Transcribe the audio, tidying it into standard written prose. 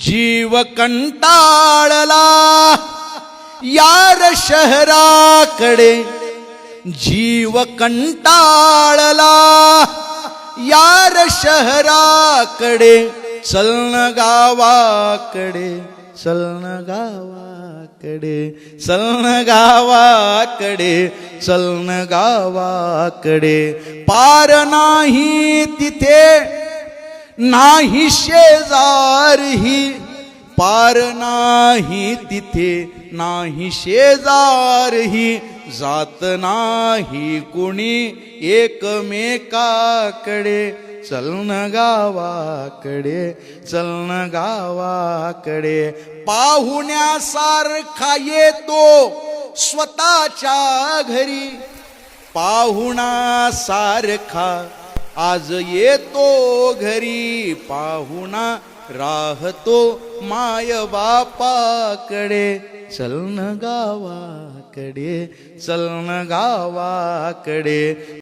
जीव कंटाळला यार शहराकडे, जीव कंटाळला यार शहराकडे, चलन गावाकडे, चलन गावाकडे, चलन गावाकडे, चलन गावाकडे. पार नाही तिथे नाही शेजारही, पार नाही तिथे नाही शेजारही, जात नाही कुणी एकमेकाकडे, चलन गावाकडे, चलन गावाकडे. पाहुण्यासारखा येतो स्वतःच्या घरी, पाहुणासारखा आज येतो घरी, पाहुणा राहतो माय बापाकडे, चलन गावाकडे, चलन गावाकडे.